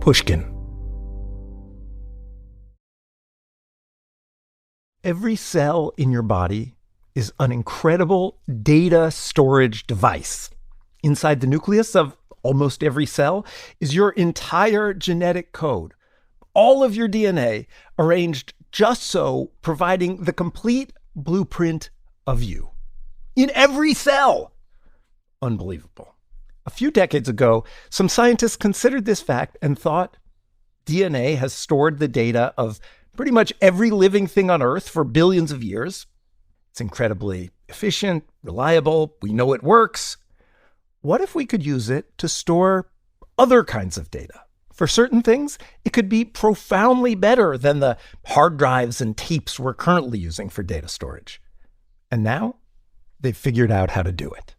Pushkin. Every cell in your body is an incredible data storage device. Inside the nucleus of almost every cell is your entire genetic code, all of your DNA arranged just so, providing the complete blueprint of you. In every cell! Unbelievable. A few decades ago, some scientists considered this fact and thought DNA has stored the data of pretty much every living thing on Earth for billions of years. It's incredibly efficient, reliable, we know it works. What if we could use it to store other kinds of data? For certain things, it could be profoundly better than the hard drives and tapes we're currently using for data storage. And now, they've figured out how to do it.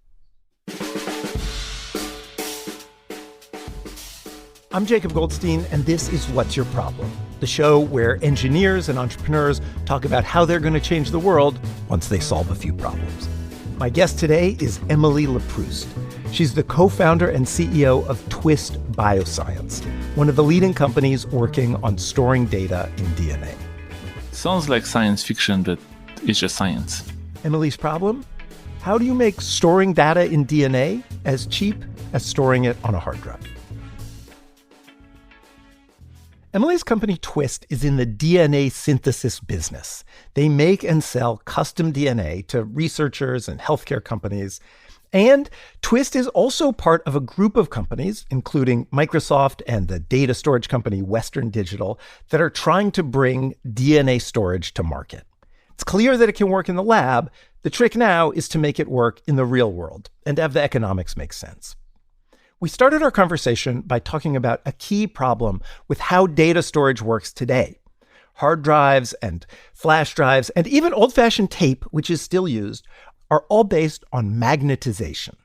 I'm Jacob Goldstein, and this is What's Your Problem? The show where engineers and entrepreneurs talk about how they're going to change the world once they solve a few problems. My guest today is Emily Leproust. She's the co-founder and CEO of Twist Bioscience, one of the leading companies working on storing data in DNA. Sounds like science fiction, but it's just science. Emily's problem? How do you make storing data in DNA as cheap as storing it on a hard drive? Emily's company, Twist, is in the DNA synthesis business. They make and sell custom DNA to researchers and healthcare companies. And Twist is also part of a group of companies, including Microsoft and the data storage company Western Digital, that are trying to bring DNA storage to market. It's clear that it can work in the lab. The trick now is to make it work in the real world and have the economics make sense. We started our conversation by talking about a key problem with how data storage works today. Hard drives and flash drives and even old-fashioned tape, which is still used, are all based on magnetization.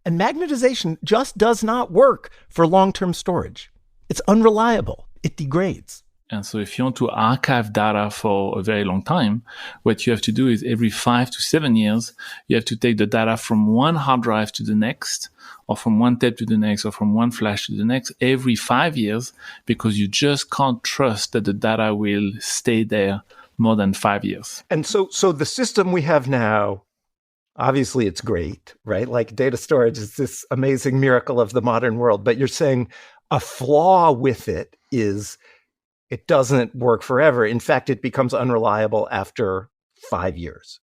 And magnetization just does not work for long-term storage. It's unreliable. It degrades. And so if you want to archive data for a very long time, what you have to do is every 5 to 7 years, you have to take the data from one hard drive to the next, or from one tape to the next, or from one flash to the next every 5 years, because you just can't trust that the data will stay there more than 5 years. And so the system we have now, obviously it's great, right? Like data storage is this amazing miracle of the modern world, but you're saying a flaw with it is it doesn't work forever. In fact, it becomes unreliable after 5 years.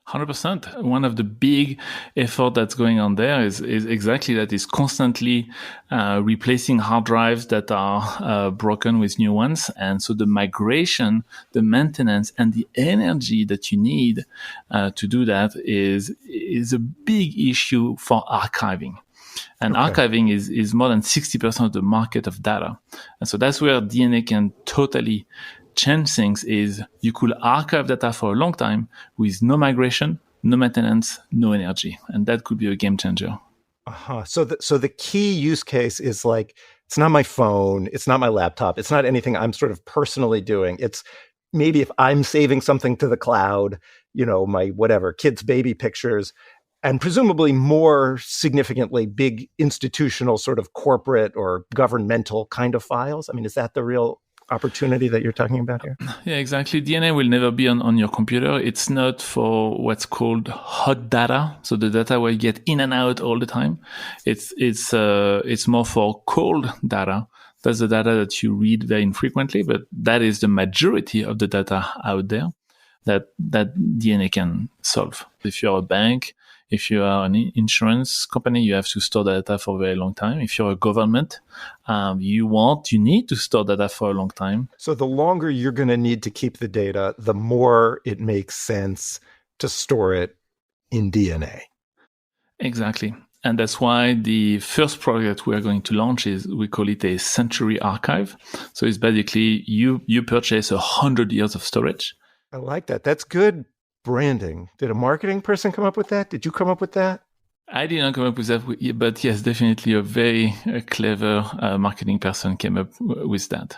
100%. One of the big effort that's going on there is exactly that, is constantly replacing hard drives that are broken with new ones. And so the migration, the maintenance, and the energy that you need to do that is a big issue for archiving. And archiving is more than 60% of the market of data. And so that's where DNA can totally change things. Is you could archive data for a long time with no migration, no maintenance, no energy. And that could be a game changer. So the key use case is like, it's not my phone, it's not my laptop, it's not anything I'm sort of personally doing. It's maybe if I'm saving something to the cloud, my whatever, kids' baby pictures, and presumably more significantly big institutional sort of corporate or governmental kind of files. I mean, is that the real opportunity that you're talking about here? Yeah, exactly. DNA will never be on your computer. It's not for what's called hot data. So the data where you get in and out all the time. It's more for cold data. That's the data that you read very infrequently, but that is the majority of the data out there that DNA can solve. If you're a bank, if you are an insurance company, you have to store data for a very long time. If you're a government, you need to store data for a long time. So the longer you're going to need to keep the data, the more it makes sense to store it in DNA. Exactly. And that's why the first product we are going to launch we call it a Century Archive. So it's basically you purchase 100 years of storage. I like that. That's good branding. Did a marketing person come up with that? Did you come up with that? I did not come up with that, but yes, definitely a very clever marketing person came up with that.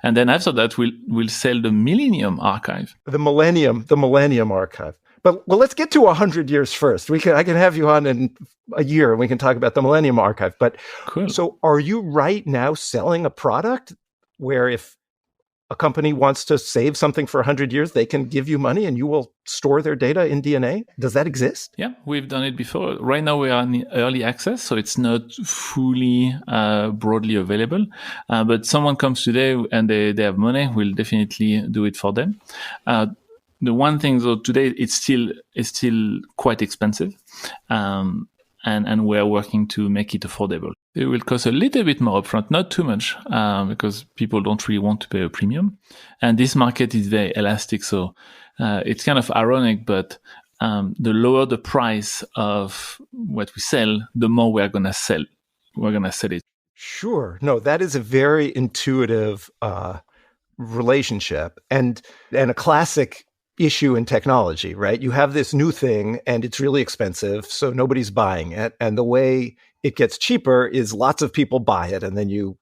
And then after that, we'll sell the Millennium Archive. The Millennium Archive. But well, let's get to 100 years first. I can have you on in a year and we can talk about the Millennium Archive. But Cool. So are you right now selling a product where if a company wants to save something for 100 years, they can give you money and you will store their data in DNA? Does that exist? Yeah, we've done it before. Right now we are in early access, so it's not fully broadly available. But someone comes today and they have money, we'll definitely do it for them. The one thing though, today it's still quite expensive. And we're working to make it affordable. It will cost a little bit more upfront, not too much, because people don't really want to pay a premium. And this market is very elastic, so it's kind of ironic, but the lower the price of what we sell, the more we're gonna sell. We're gonna sell it. Sure. No, that is a very intuitive relationship and a classic issue in technology, right? You have this new thing and it's really expensive, so nobody's buying it. And the way it gets cheaper is lots of people buy it, and then you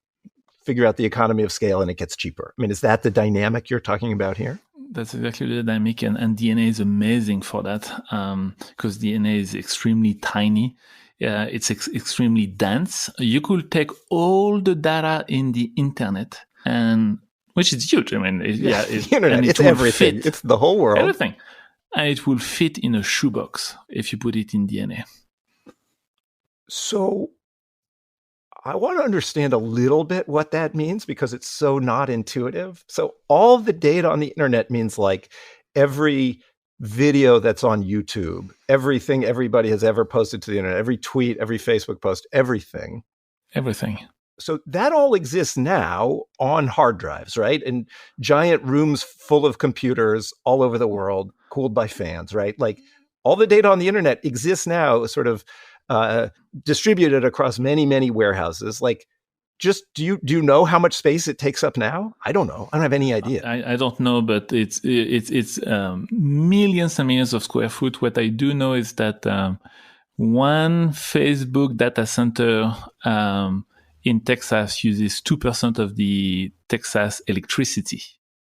figure out the economy of scale and it gets cheaper. I mean, is that the dynamic you're talking about here? That's exactly the dynamic, and DNA is amazing for that, because DNA is extremely tiny. It's extremely dense. You could take all the data in the internet, and which is huge. I mean, the internet, it's everything. It's the whole world. Everything. And it will fit in a shoebox if you put it in DNA. So I want to understand a little bit what that means because it's so not intuitive. So all the data on the internet means like every video that's on YouTube, everything everybody has ever posted to the internet, every tweet, every Facebook post, everything. Everything. So that all exists now on hard drives, right? In giant rooms full of computers all over the world, cooled by fans, right? Like all the data on the internet exists now, sort of distributed across many, many warehouses. Like, just do you know how much space it takes up now? I don't know. I don't have any idea. I don't know, but it's millions and millions of square foot. What I do know is that one Facebook data center in Texas uses 2% of the Texas electricity.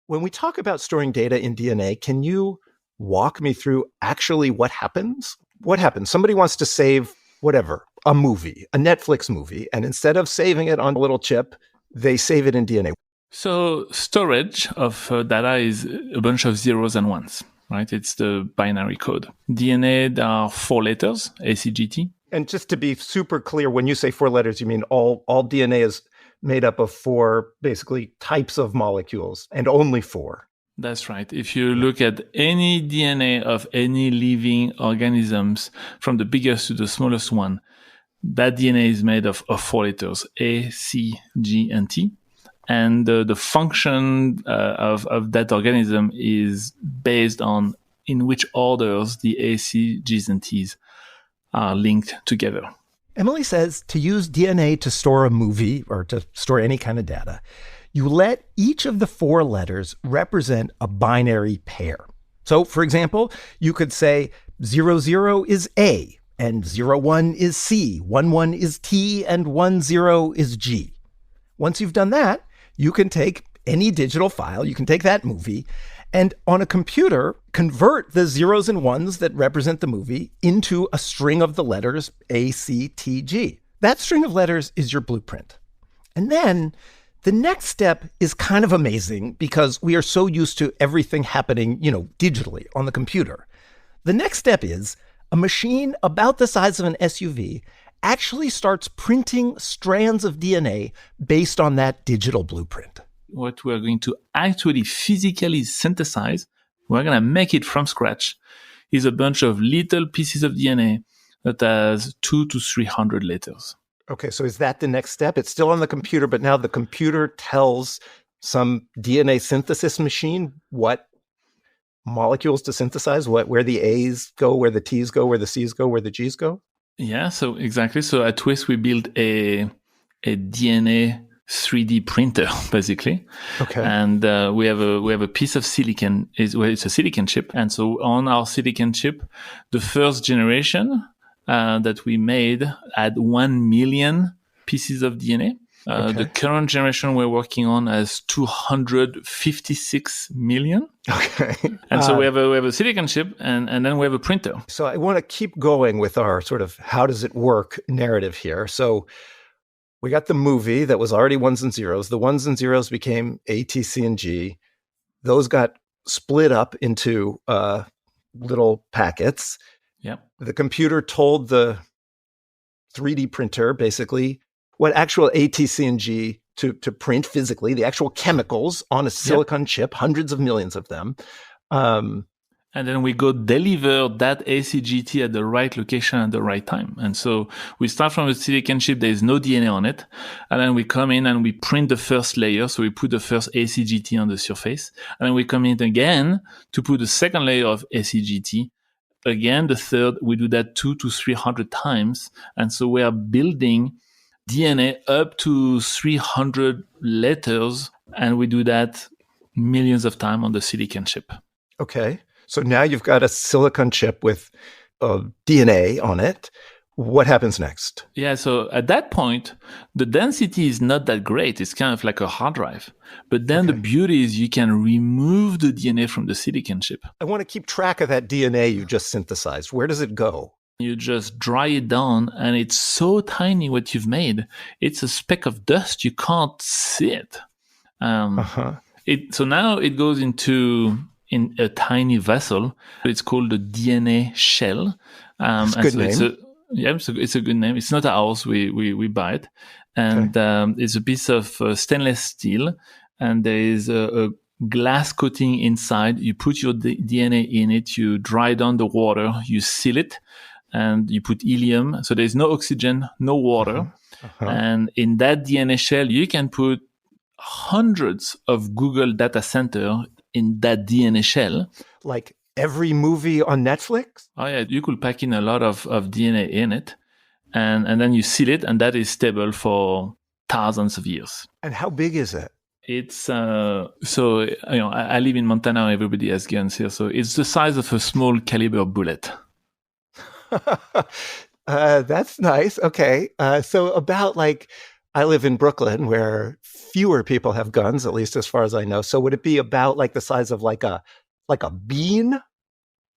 When we talk about storing data in DNA, can you walk me through actually what happens? What happens? Somebody wants to save whatever, a movie, a Netflix movie, and instead of saving it on a little chip, they save it in DNA. So storage of data is a bunch of zeros and ones, right? It's the binary code. DNA, there are 4 letters, ACGT. And just to be super clear, when you say 4 letters, you mean all DNA is made up of 4 basically types of molecules and only 4. That's right. If you look at any DNA of any living organisms, from the biggest to the smallest one, that DNA is made of 4 letters, A, C, G, and T. And the function of that organism is based on in which orders the A, C, Gs, and Ts are linked together. Emily says to use DNA to store a movie or to store any kind of data, you let each of the 4 letters represent a binary pair. So, for example, you could say 00 is A, and 01 is C, 11 is T, and 10 is G. Once you've done that, you can take any digital file, you can take that movie, and on a computer, convert the zeros and ones that represent the movie into a string of the letters A, C, T, G. That string of letters is your blueprint. And then the next step is kind of amazing because we are so used to everything happening, digitally on the computer. The next step is a machine about the size of an SUV actually starts printing strands of DNA based on that digital blueprint. What we're going to actually physically synthesize, we're going to make it from scratch, is a bunch of little pieces of DNA that has 200 to 300 letters. Okay, so is that the next step? It's still on the computer, but now the computer tells some DNA synthesis machine what molecules to synthesize, where the A's go, where the T's go, where the C's go, where the G's go? Yeah, so exactly. So at Twist, we built a DNA 3D printer, basically. Okay. And we have a piece of silicon. It's a silicon chip. And so on our silicon chip, the first generation that we made had 1 million pieces of DNA. The current generation we're working on has 256 million. Okay. And so we have a silicon chip and then we have a printer. So I want to keep going with our sort of how does it work narrative here. So we got the movie that was already ones and zeros. The ones and zeros became A, T, C, and G. Those got split up into little packets. Yep. The computer told the 3D printer basically what actual A, T, C, and G to print physically, the actual chemicals on a silicon chip, hundreds of millions of them. And then we go deliver that ACGT at the right location at the right time. And so we start from a silicon chip. There is no DNA on it. And then we come in and we print the first layer. So we put the first ACGT on the surface. And then we come in again to put the second layer of ACGT. Again, the third, we do that 200 to 300 times. And so we are building DNA up to 300 letters. And we do that millions of times on the silicon chip. Okay. So now you've got a silicon chip with DNA on it. What happens next? Yeah, so at that point, the density is not that great. It's kind of like a hard drive. But then the beauty is you can remove the DNA from the silicon chip. I want to keep track of that DNA you just synthesized. Where does it go? You just dry it down, and it's so tiny what you've made. It's a speck of dust. You can't see it. So now it goes in a tiny vessel. It's called the DNA shell. That's a good name. It's a good name. It's not ours. We buy it. And it's a piece of stainless steel. And there is a glass coating inside. You put your DNA in it. You dry down the water. You seal it. And you put helium. So there's no oxygen, no water. And in that DNA shell, you can put hundreds of Google data center in that DNA shell. Like every movie on Netflix? Oh yeah, you could pack in a lot of DNA in it, and then you seal it, and that is stable for thousands of years. And how big is it? It's I live in Montana. Everybody has guns here, so it's the size of a small caliber bullet. That's nice. Okay, so about I live in Brooklyn, where fewer people have guns, at least as far as I know. So would it be about the size of like a bean?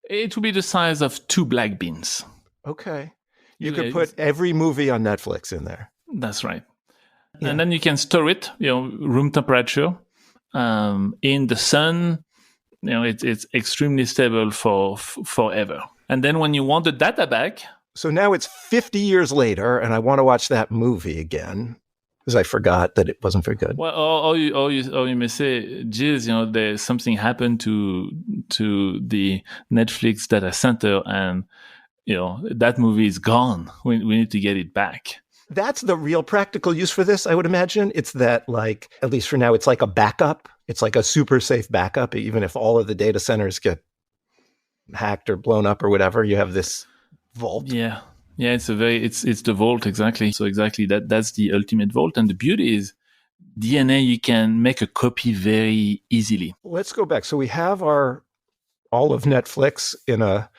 It would be the size of 2 black beans. Okay. You could put every movie on Netflix in there. That's right. Yeah. And then you can store it, room temperature, in the sun. It's extremely stable for forever. And then when you want the data back. So now it's 50 years later, and I want to watch that movie again. Because I forgot that it wasn't very good. Well, or you may say, geez, there's something happened to the Netflix data center, and that movie is gone. We need to get it back. That's the real practical use for this, I would imagine. It's that, at least for now, it's like a backup. It's like a super safe backup. Even if all of the data centers get hacked or blown up or whatever, you have this vault. Yeah. Yeah, it's the vault, exactly. So exactly that's the ultimate vault. And the beauty is DNA, you can make a copy very easily. Let's go back. So we have all of Netflix in a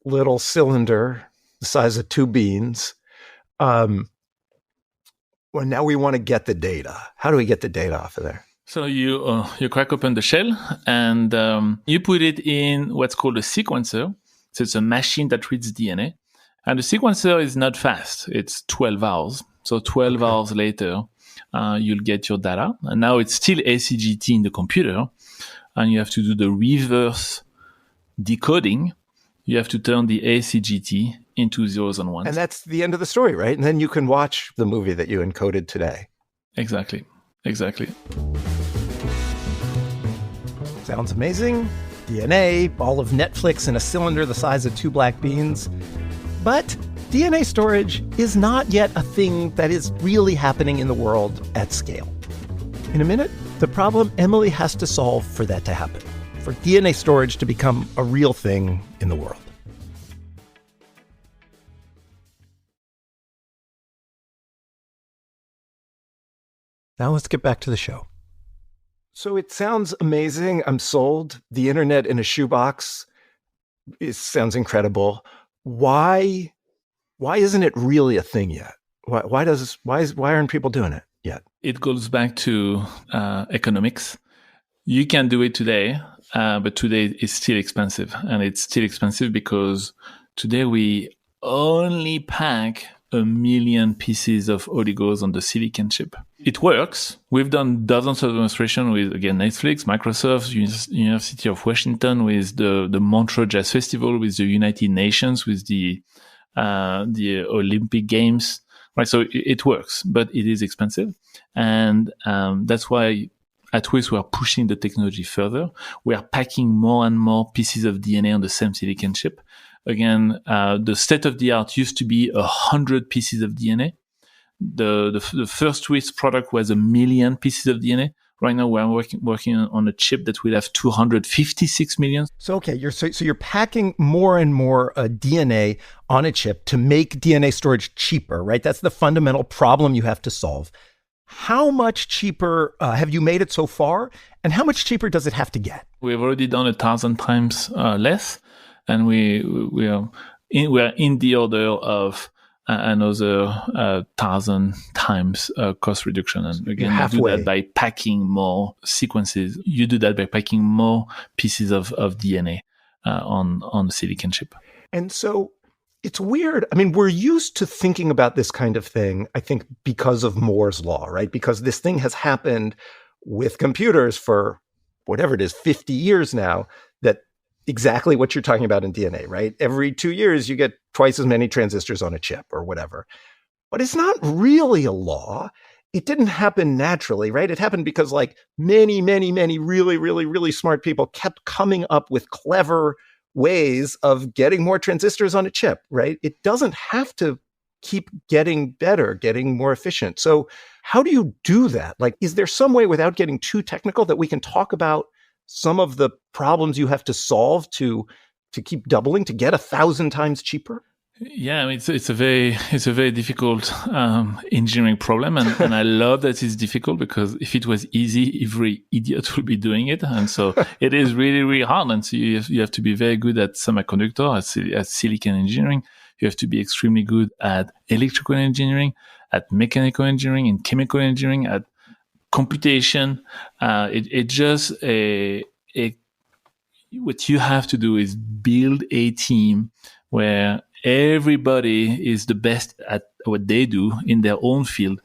little cylinder the size of 2 beans. Well, now we want to get the data. How do we get the data off of there? So you crack open the shell and you put it in what's called a sequencer. So it's a machine that reads DNA. And the sequencer is not fast. It's 12 hours. So 12 hours later, you'll get your data. And now it's still ACGT in the computer. And you have to do the reverse decoding. You have to turn the ACGT into zeros and ones. And that's the end of the story, right? And then you can watch the movie that you encoded today. Exactly. Sounds amazing. DNA, all of Netflix in a cylinder the size of 2 black beans. But DNA storage is not yet a thing that is really happening in the world at scale. In a minute, the problem Emily has to solve for that to happen, for DNA storage to become a real thing in the world. Now let's get back to the show. So it sounds amazing. I'm sold. The internet in a shoebox. It sounds incredible. Why isn't it really a thing yet? Why aren't people doing it yet? It goes back to economics. You can do it today, but today it's still expensive. And it's still expensive because today we only pack 1 million pieces of oligos on the silicon chip. It works. We've done dozens of demonstrations with, again, Netflix, Microsoft, University of Washington, with the Montreux Jazz Festival, with the United Nations, with the Olympic Games. Right, so it works, but it is expensive. And that's why at Twist, we are pushing the technology further. We are packing more and more pieces of DNA on the same silicon chip. Again, the state of the art used to be 100 pieces of DNA. The first Twist product was 1 million pieces of DNA. Right now, we're working on a chip that will have 256 million. So, okay, you're packing more and more DNA on a chip to make DNA storage cheaper, right? That's the fundamental problem you have to solve. How much cheaper have you made it so far? And how much cheaper does it have to get? We've already done 1,000 times less. And we are in the order of another 1,000 times cost reduction. And again, you do that by packing more sequences. You do that by packing more pieces of DNA on the silicon chip. And so it's weird. I mean, we're used to thinking about this kind of thing, I think, because of Moore's law, right? Because this thing has happened with computers for whatever it is, 50 years now, that exactly what you're talking about in DNA, right? Every 2 years, you get twice as many transistors on a chip or whatever. But it's not really a law. It didn't happen naturally, right? It happened because like many, many, many really, really, really smart people kept coming up with clever ways of getting more transistors on a chip, right? It doesn't have to keep getting better, getting more efficient. So how do you do that? Like, is there some way, without getting too technical, that we can talk about some of the problems you have to solve to keep doubling, to get 1,000 times cheaper? Yeah, I mean, it's a very difficult engineering problem, and I love that it's difficult, because if it was easy, every idiot would be doing it, and so it is really, really hard. And so you have to be very good at semiconductor, at silicon engineering. You have to be extremely good at electrical engineering, at mechanical engineering, and chemical engineering, at computation. What you have to do is build a team where everybody is the best at what they do in their own field,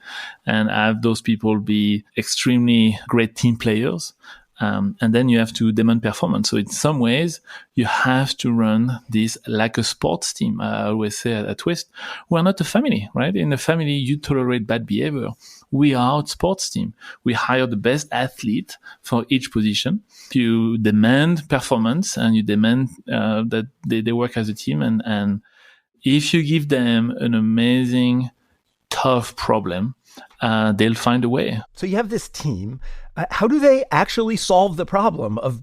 and have those people be extremely great team players. And then you have to demand performance. So in some ways, you have to run this like a sports team. I always say at Twist, we're not a family, right? In a family, you tolerate bad behavior. We are a sports team. We hire the best athlete for each position. You demand performance, and you demand that they work as a team. And if you give them an amazing, tough problem, they'll find a way. So you have this team. How do they actually solve the problem of,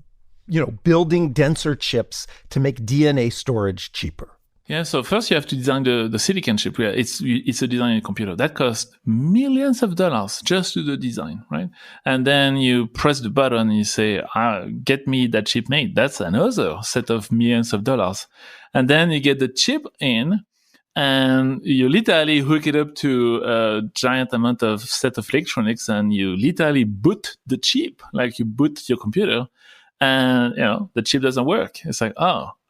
building denser chips to make DNA storage cheaper? Yeah, so first you have to design the silicon chip. Yeah, it's a design in a computer. That costs millions of dollars just to do the design, right? And then you press the button and you say, get me that chip made. That's another set of millions of dollars. And then you get the chip in, and you literally hook it up to a giant amount of set of electronics, and you literally boot the chip, like you boot your computer, and the chip doesn't work. It's like, now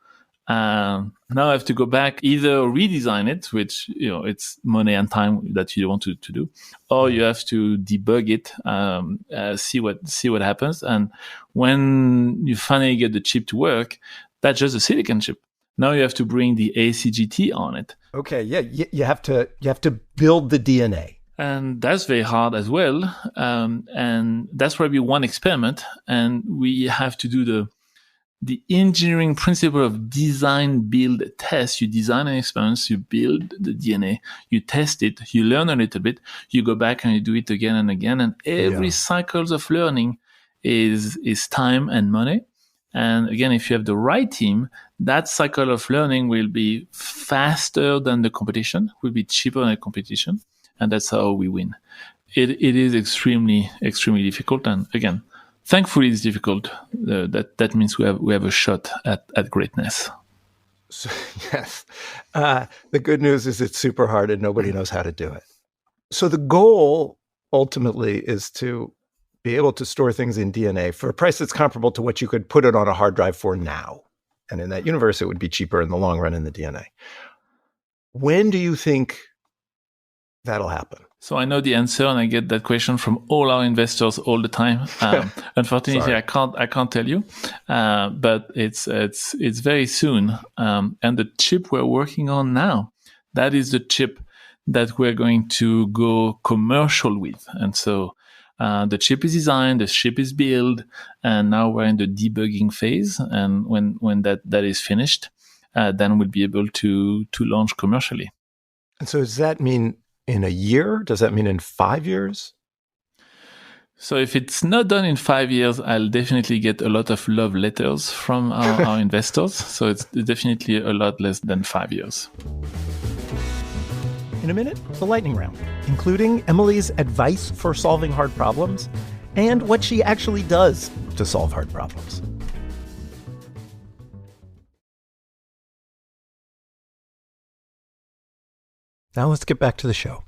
I have to go back, either redesign it, which it's money and time that you want to do, or you have to debug it, see what happens. And when you finally get the chip to work, that's just a silicon chip. Now you have to bring the ACGT on it. Okay, yeah, you have to build the DNA. And that's very hard as well. And that's probably one experiment. And we have to do the engineering principle of design, build, test. You design an experiment, you build the DNA, you test it, you learn a little bit, you go back and you do it again and again. And every cycles of learning is time and money. And again, if you have the right team, that cycle of learning will be faster than the competition, will be cheaper than the competition. And that's how we win. It is extremely, extremely difficult. And again, thankfully it's difficult. That means we have a shot at greatness. So, yes. The good news is it's super hard and nobody knows how to do it. So the goal ultimately is to be able to store things in DNA for a price that's comparable to what you could put it on a hard drive for now. And in that universe, it would be cheaper in the long run in the DNA. When do you think that'll happen? So I know the answer, and I get that question from all our investors all the time. Unfortunately, I can't tell you, but it's very soon. And the chip we're working on now, that is the chip that we're going to go commercial with. And so the chip is designed, the chip is built, and now we're in the debugging phase. And when that is finished, then we'll be able to launch commercially. And so does that mean in a year? Does that mean in 5 years? So if it's not done in 5 years, I'll definitely get a lot of love letters from our investors. So it's definitely a lot less than 5 years. In a minute, the lightning round, including Emily's advice for solving hard problems and what she actually does to solve hard problems. Now let's get back to the show.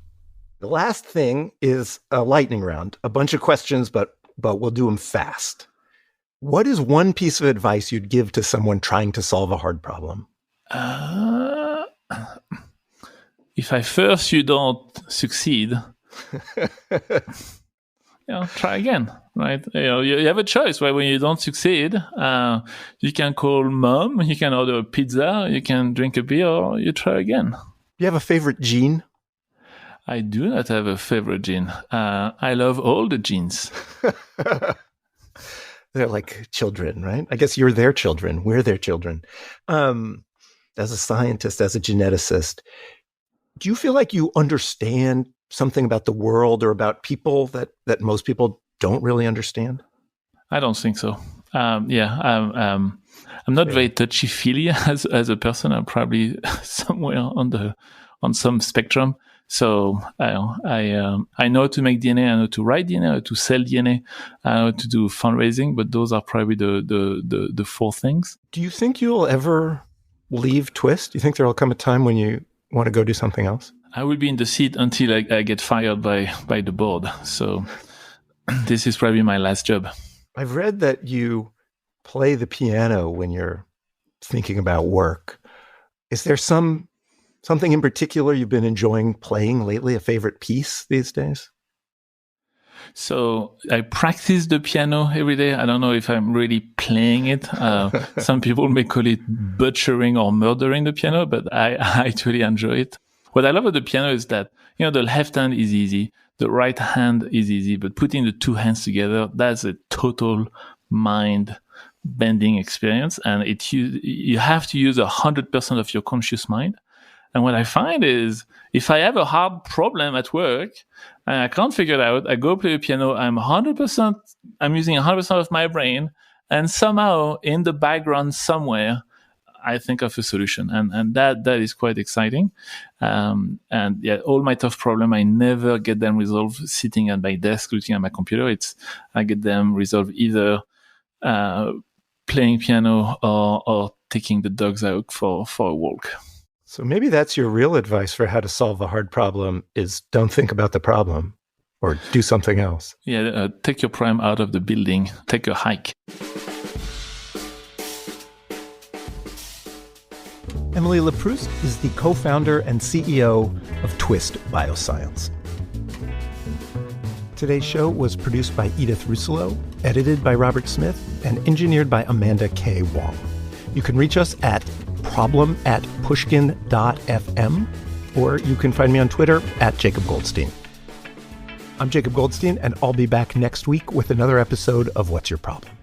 The last thing is a lightning round, a bunch of questions, but we'll do them fast. What is one piece of advice you'd give to someone trying to solve a hard problem? If at first you don't succeed, try again, right? You have a choice, right? When you don't succeed, you can call mom, you can order a pizza, you can drink a beer, or you try again. Do you have a favorite gene? I do not have a favorite gene. I love all the genes. They're like children, right? I guess you're their children. We're their children. As a scientist, as a geneticist, do you feel like you understand something about the world or about people that most people don't really understand? I don't think so. I'm not very touchy-feely as a person. I'm probably somewhere on some spectrum. So I know how to make DNA, I know to write DNA, I know to sell DNA, I know to do fundraising, but those are probably the four things. Do you think you'll ever leave Twist? Do you think there will come a time when you want to go do something else? I will be in the seat until I get fired by the board. So this is probably my last job. I've read that you play the piano when you're thinking about work. Is there something in particular you've been enjoying playing lately, a favorite piece these days? So I practice the piano every day. I don't know if I'm really playing it. Some people may call it butchering or murdering the piano, but I actually enjoy it. What I love about the piano is that, the left hand is easy. The right hand is easy, but putting the two hands together, that's a total mind bending experience. And you have to use 100% of your conscious mind. And what I find is if I have a hard problem at work and I can't figure it out, I go play the piano. I'm using 100% of my brain. And somehow in the background somewhere, I think of a solution. And that is quite exciting. All my tough problem, I never get them resolved sitting at my desk, looking at my computer. I get them resolved either playing piano or taking the dogs out for a walk. So maybe that's your real advice for how to solve a hard problem is don't think about the problem or do something else. Yeah, take your prime out of the building. Take a hike. Emily Leproust is the co-founder and CEO of Twist Bioscience. Today's show was produced by Edith Russello, edited by Robert Smith, and engineered by Amanda K. Wong. You can reach us at problem@pushkin.fm, or you can find me on Twitter at Jacob Goldstein. I'm Jacob Goldstein, and I'll be back next week with another episode of What's Your Problem?